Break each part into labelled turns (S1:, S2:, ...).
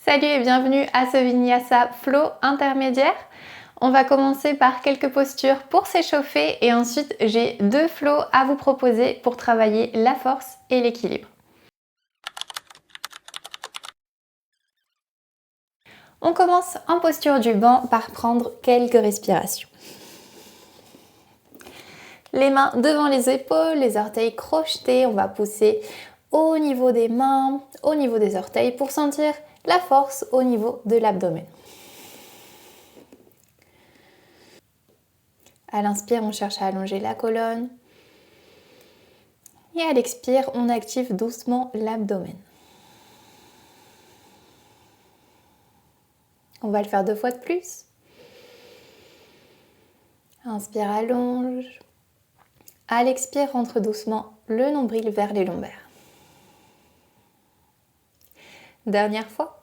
S1: Salut et bienvenue à ce Vinyasa Flow intermédiaire. On va commencer par quelques postures pour s'échauffer et ensuite j'ai 2 flows à vous proposer pour travailler la force et l'équilibre. On commence en posture du banc par prendre quelques respirations. Les mains devant les épaules, les orteils crochetés, on va pousser au niveau des mains, au niveau des orteils pour sentir la force au niveau de l'abdomen. À l'inspire, on cherche à allonger la colonne. Et à l'expire, on active doucement l'abdomen. On va le faire 2 fois de plus. Inspire, allonge. À l'expire, rentre doucement le nombril vers les lombaires. Dernière fois.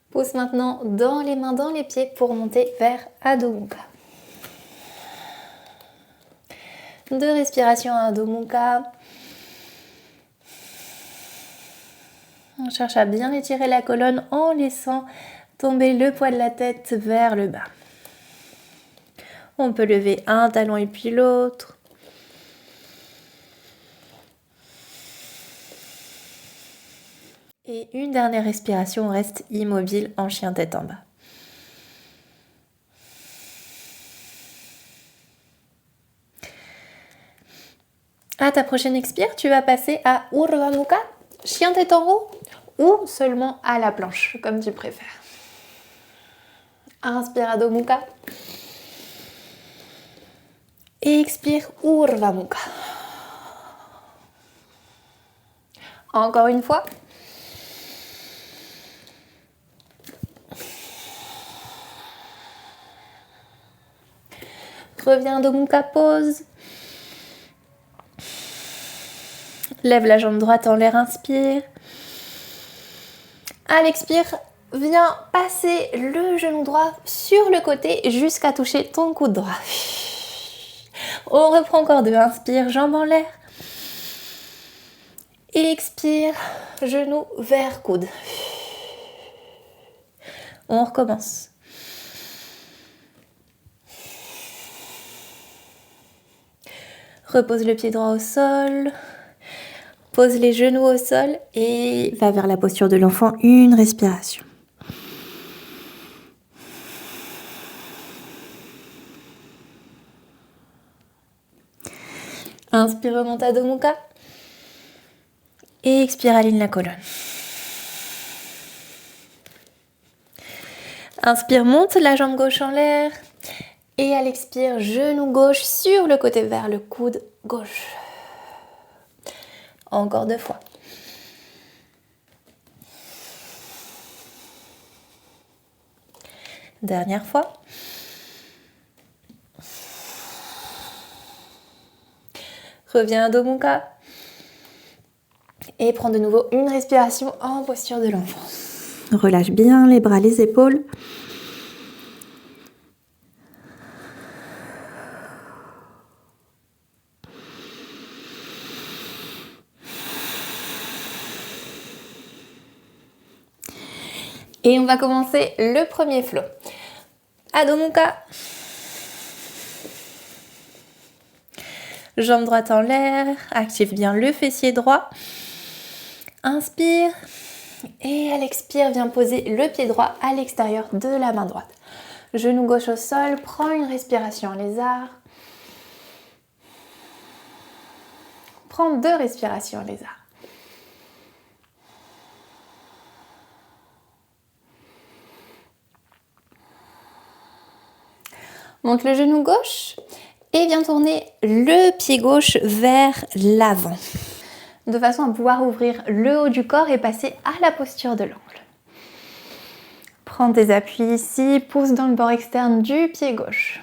S1: Pousse maintenant dans les mains, dans les pieds pour monter vers Adho Mukha. 2 respirations à Adho Mukha. On cherche à bien étirer la colonne en laissant tomber le poids de la tête vers le bas. On peut lever un talon et puis l'autre. Et une dernière respiration, on reste immobile en chien tête en bas. À ta prochaine expire, tu vas passer à Urdhva Mukha, chien tête en haut ou seulement à la planche, comme tu préfères. Inspire Adho Mukha. Et expire Urdhva Mukha. Encore une fois. Reviens Adho Mukha, pause. Lève la jambe droite en l'air, inspire. À l'expire, viens passer le genou droit sur le côté jusqu'à toucher ton coude droit. On reprend encore 2, inspire, jambe en l'air. Et expire, genou vers coude. On recommence. Repose le pied droit au sol. Pose les genoux au sol et va vers la posture de l'enfant, une respiration. Inspire, remonte Adho Mukha. Et expire, aligne la colonne. Inspire, monte la jambe gauche en l'air. Et à l'expire, genou gauche sur le côté vers le coude gauche. Encore 2 fois. Dernière fois. Reviens à Adho Mukha. Et prends de nouveau une respiration en posture de l'enfant. Relâche bien les bras, les épaules. Et on va commencer le premier flow. Adho Mukha. Jambe droite en l'air, active bien le fessier droit. Inspire. Et à l'expire, viens poser le pied droit à l'extérieur de la main droite. Genou gauche au sol, prends une respiration en lézard. Prends 2 respirations en lézard. Monte le genou gauche et viens tourner le pied gauche vers l'avant. De façon à pouvoir ouvrir le haut du corps et passer à la posture de l'angle. Prends tes appuis ici, pousse dans le bord externe du pied gauche.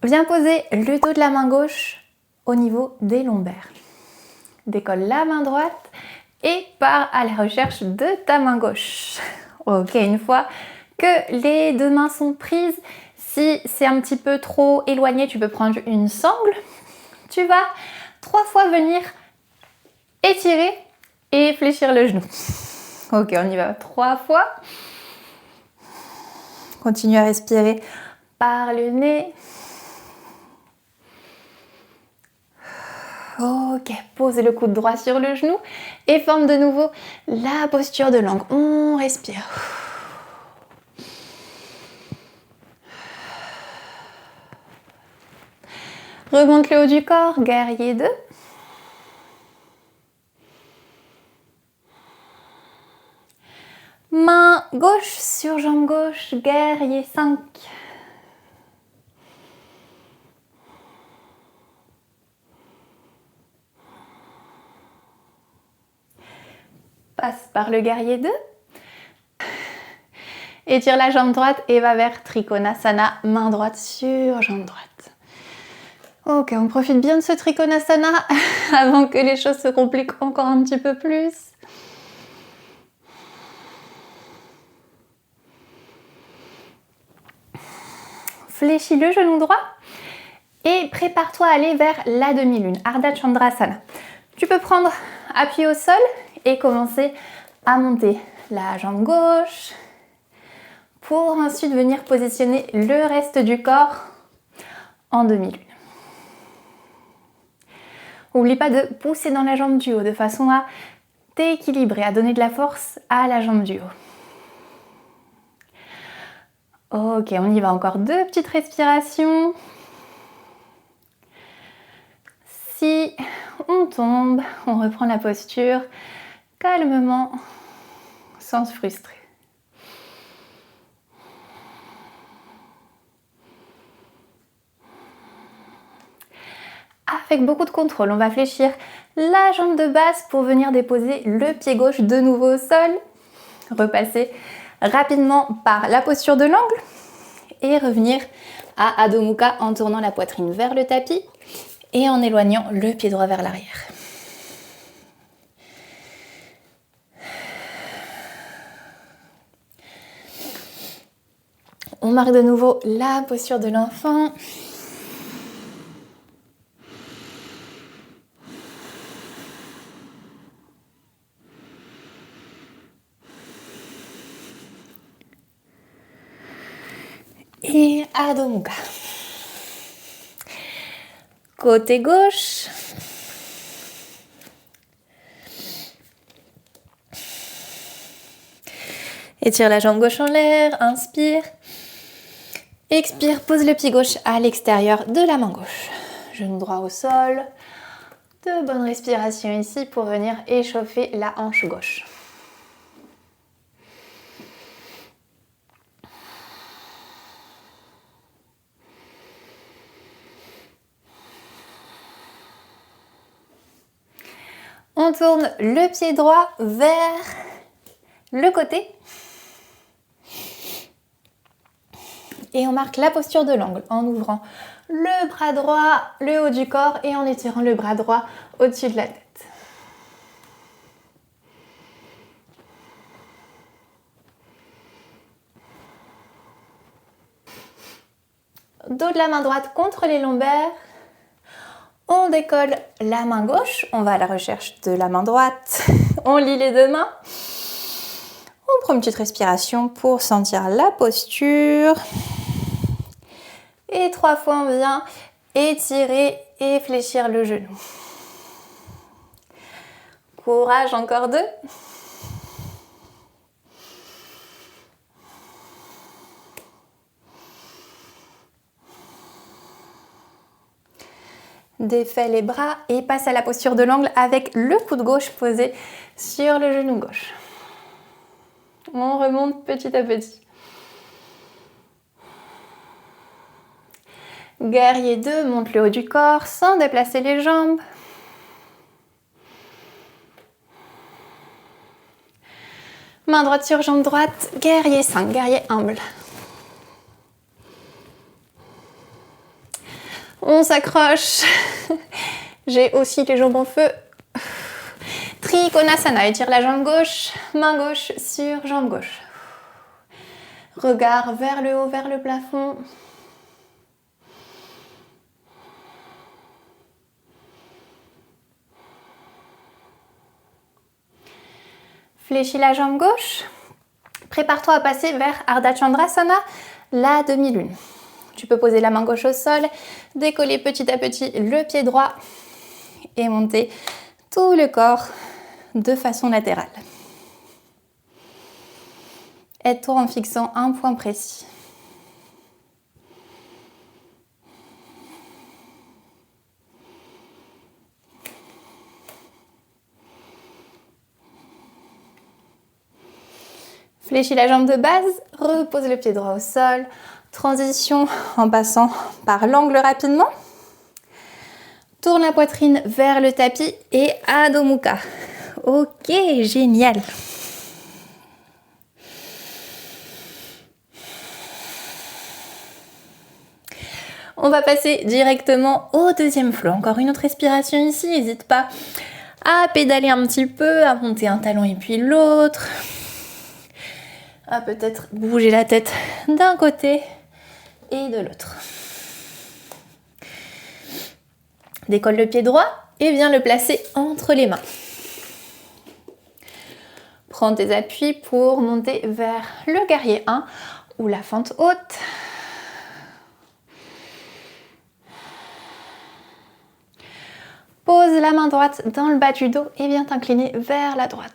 S1: Viens poser le dos de la main gauche au niveau des lombaires. Décolle la main droite et pars à la recherche de ta main gauche. Ok, une fois, que les deux mains sont prises. Si c'est un petit peu trop éloigné, tu peux prendre une sangle. Tu vas 3 fois venir étirer et fléchir le genou. Ok, on y va 3 fois. Continue à respirer par le nez. Ok, pose le coude droit sur le genou et forme de nouveau la posture de l'angle. On respire. Remonte le haut du corps, guerrier 2. Main gauche sur jambe gauche, guerrier 5. Passe par le guerrier 2. Étire la jambe droite et va vers Trikonasana, main droite sur jambe droite. Ok, on profite bien de ce Trikonasana avant que les choses se compliquent encore un petit peu plus. Fléchis le genou droit et prépare-toi à aller vers la demi-lune, Ardha Chandrasana. Tu peux prendre appui au sol et commencer à monter la jambe gauche pour ensuite venir positionner le reste du corps en demi-lune. N'oublie pas de pousser dans la jambe du haut de façon à t'équilibrer, à donner de la force à la jambe du haut. Ok, on y va encore 2 petites respirations. Si on tombe, on reprend la posture calmement, sans se frustrer. Avec beaucoup de contrôle, on va fléchir la jambe de base pour venir déposer le pied gauche de nouveau au sol. Repasser rapidement par la posture de l'angle et revenir à Adho Mukha en tournant la poitrine vers le tapis et en éloignant le pied droit vers l'arrière. On marque de nouveau la posture de l'enfant. Et Adho Mukha. Côté gauche. Étire la jambe gauche en l'air, inspire. Expire, pose le pied gauche à l'extérieur de la main gauche. Genou droit au sol. De bonnes respirations ici pour venir échauffer la hanche gauche. On tourne le pied droit vers le côté. Et on marque la posture de l'angle en ouvrant le bras droit, le haut du corps et en étirant le bras droit au-dessus de la tête. Dos de la main droite contre les lombaires. On décolle la main gauche, on va à la recherche de la main droite. On lie les deux mains. On prend une petite respiration pour sentir la posture. Et 3 fois, on vient étirer et fléchir le genou. Courage, encore 2. Défais les bras et passe à la posture de l'angle avec le coude gauche posé sur le genou gauche. On remonte petit à petit. Guerrier 2, monte le haut du corps sans déplacer les jambes. Main droite sur jambe droite, guerrier 5, guerrier humble. On s'accroche. J'ai aussi les jambes en feu. Trikonasana, étire la jambe gauche, main gauche sur jambe gauche. Regard vers le haut, vers le plafond. Fléchis la jambe gauche. Prépare-toi à passer vers Ardha Chandrasana, la demi-lune. Tu peux poser la main gauche au sol, décoller petit à petit le pied droit et monter tout le corps de façon latérale. Aide-toi en fixant un point précis. Fléchis la jambe de base, repose le pied droit au sol. Transition en passant par l'angle rapidement. Tourne la poitrine vers le tapis et Adho Mukha. Ok, génial. On va passer directement au deuxième flow. Encore une autre respiration ici. N'hésite pas à pédaler un petit peu, à monter un talon et puis l'autre. À peut-être bouger la tête d'un côté et de l'autre. Décolle le pied droit et viens le placer entre les mains. Prends tes appuis pour monter vers le guerrier 1 ou la fente haute. Pose la main droite dans le bas du dos et viens t'incliner vers la droite.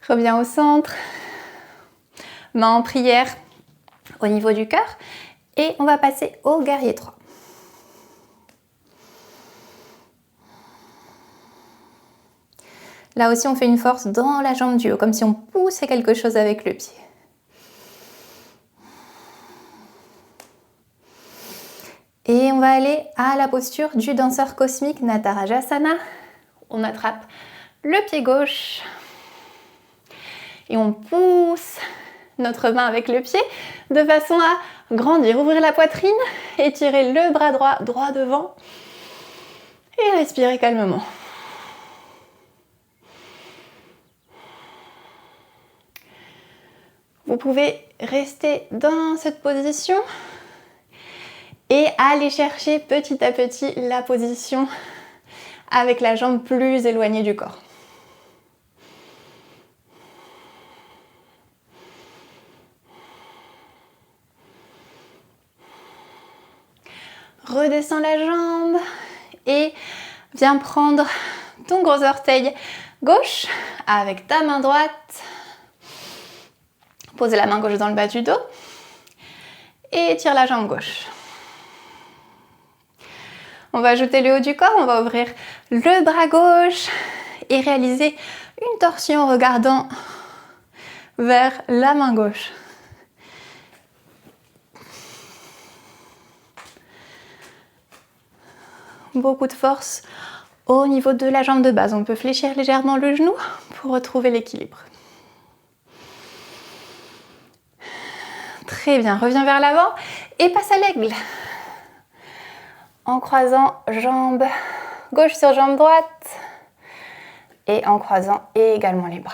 S1: Reviens au centre, main en prière au niveau du cœur et on va passer au guerrier 3. Là aussi on fait une force dans la jambe du haut, comme si on poussait quelque chose avec le pied. Et on va aller à la posture du danseur cosmique Natarajasana. On attrape le pied gauche. Et on pousse notre main avec le pied de façon à grandir, ouvrir la poitrine, étirer le bras droit droit devant et respirer calmement. Vous pouvez rester dans cette position et aller chercher petit à petit la position avec la jambe plus éloignée du corps. Redescends la jambe et viens prendre ton gros orteil gauche avec ta main droite. Pose la main gauche dans le bas du dos et tire la jambe gauche. On va ajouter le haut du corps, on va ouvrir le bras gauche et réaliser une torsion en regardant vers la main gauche. Beaucoup de force au niveau de la jambe de base. On peut fléchir légèrement le genou pour retrouver l'équilibre. Très bien, reviens vers l'avant et passe à l'aigle. En croisant jambe gauche sur jambe droite et en croisant également les bras.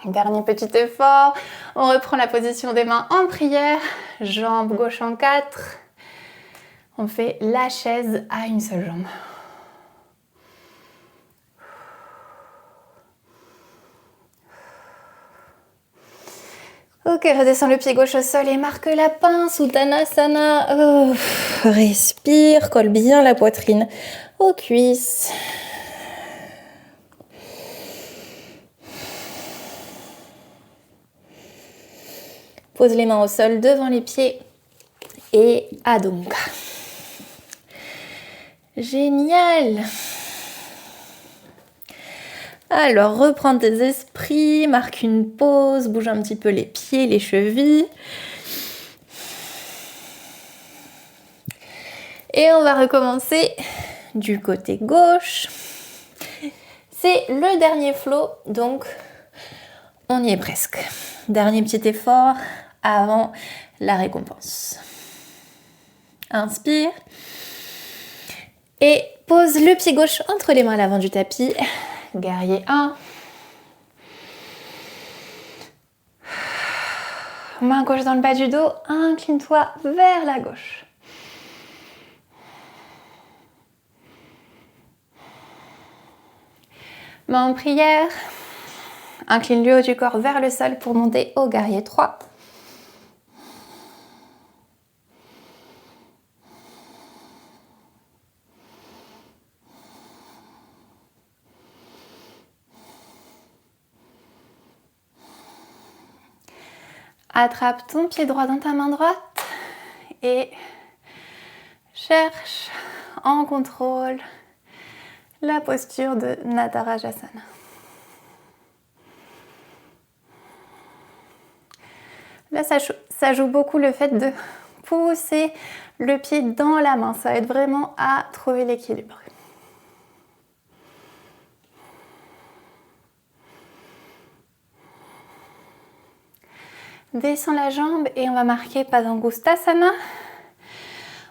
S1: Dernier petit effort, on reprend la position des mains en prière, jambe gauche en 4. On fait la chaise à une seule jambe. Ok, redescends le pied gauche au sol et marque la pince, Uttanasana. Respire, colle bien la poitrine aux cuisses. Pose les mains au sol devant les pieds et Adho Mukha. Génial! Alors, reprends tes esprits, marque une pause, bouge un petit peu les pieds, les chevilles. Et on va recommencer du côté gauche. C'est le dernier flow, donc on y est presque. Dernier petit effort avant la récompense. Inspire. Et pose le pied gauche entre les mains à l'avant du tapis. Guerrier 1. Main gauche dans le bas du dos. Incline-toi vers la gauche. Main en prière. Incline le haut du corps vers le sol pour monter au guerrier 3. Attrape ton pied droit dans ta main droite et cherche en contrôle la posture de Natarajasana. Là, ça joue beaucoup le fait de pousser le pied dans la main. Ça aide vraiment à trouver l'équilibre. Descends la jambe et on va marquer Padangusthasana.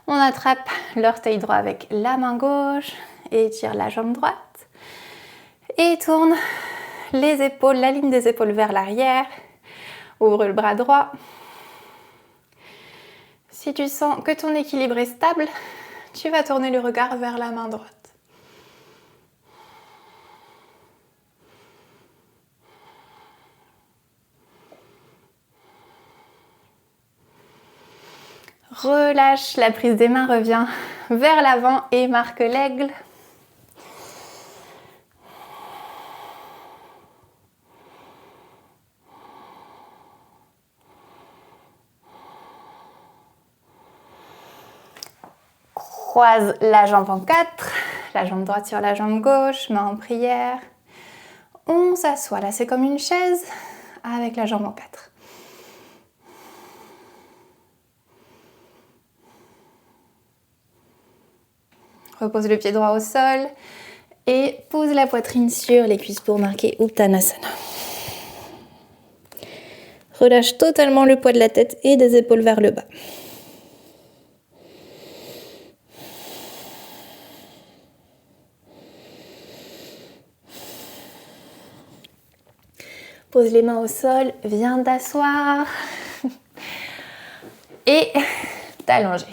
S1: On attrape l'orteil droit avec la main gauche et tire la jambe droite. Et tourne les épaules, la ligne des épaules vers l'arrière. Ouvre le bras droit. Si tu sens que ton équilibre est stable, tu vas tourner le regard vers la main droite. Relâche la prise des mains, reviens vers l'avant et marque l'aigle. Croise la jambe en 4, la jambe droite sur la jambe gauche, main en prière. On s'assoit, là c'est comme une chaise avec la jambe en 4. Repose le pied droit au sol et pose la poitrine sur les cuisses pour marquer Uttanasana. Relâche totalement le poids de la tête et des épaules vers le bas. Pose les mains au sol, viens t'asseoir et t'allonger.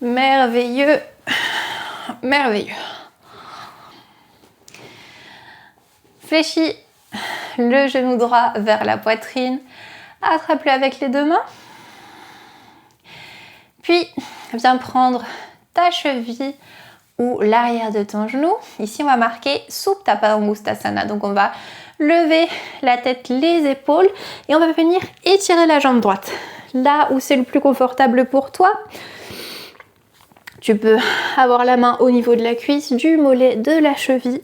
S1: Merveilleux, merveilleux. Fléchis le genou droit vers la poitrine, attrape-le avec les deux mains. Puis, viens prendre ta cheville ou l'arrière de ton genou. Ici, on va marquer Supta Padangusthasana. Donc, on va lever la tête, les épaules et on va venir étirer la jambe droite. Là où c'est le plus confortable pour toi, tu peux avoir la main au niveau de la cuisse, du mollet, de la cheville.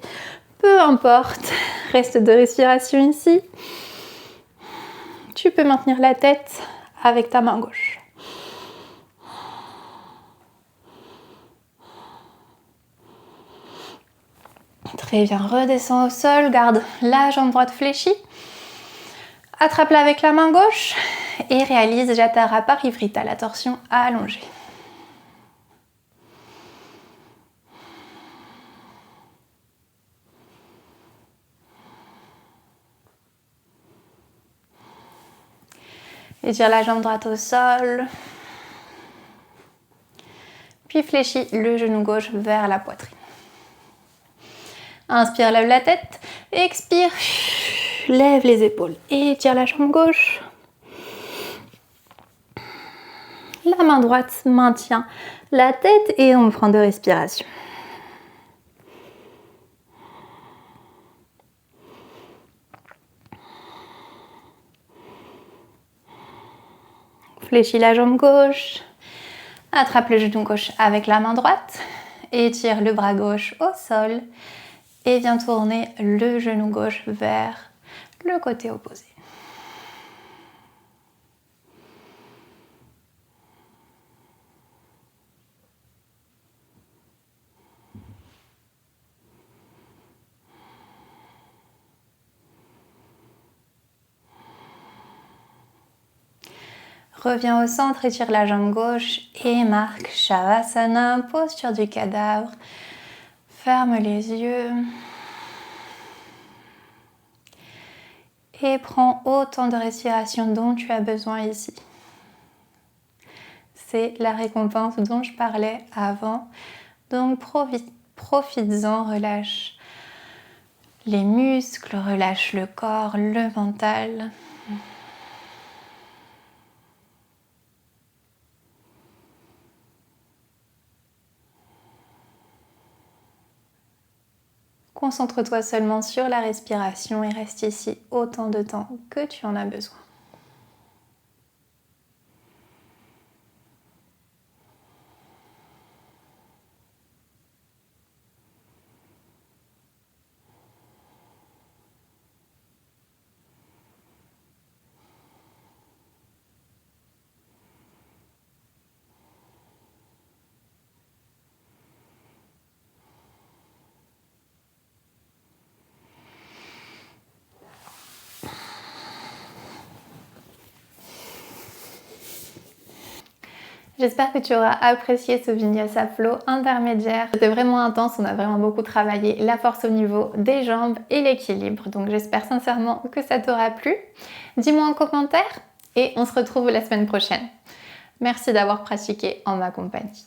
S1: Peu importe, reste de respiration ici. Tu peux maintenir la tête avec ta main gauche. Très bien, redescends au sol, garde la jambe droite fléchie. Attrape-la avec la main gauche et réalise Jatara Parivrita, la torsion allongée. Étire la jambe droite au sol. Puis fléchis le genou gauche vers la poitrine. Inspire, lève la tête. Expire, lève les épaules. Étire la jambe gauche. La main droite maintient la tête et on prend 2 respirations. Fléchis la jambe gauche. Attrape le genou gauche avec la main droite. Étire le bras gauche au sol. Et viens tourner le genou gauche vers le côté opposé. Reviens au centre, étire la jambe gauche et marque Shavasana, posture du cadavre. Ferme les yeux. Et prends autant de respiration dont tu as besoin ici. C'est la récompense dont je parlais avant. Donc profites-en, relâche les muscles, relâche le corps, le mental. Concentre-toi seulement sur la respiration et reste ici autant de temps que tu en as besoin. J'espère que tu auras apprécié ce Vinyasa Flow intermédiaire. C'était vraiment intense, on a vraiment beaucoup travaillé la force au niveau des jambes et l'équilibre. Donc j'espère sincèrement que ça t'aura plu. Dis-moi en commentaire et on se retrouve la semaine prochaine. Merci d'avoir pratiqué en ma compagnie.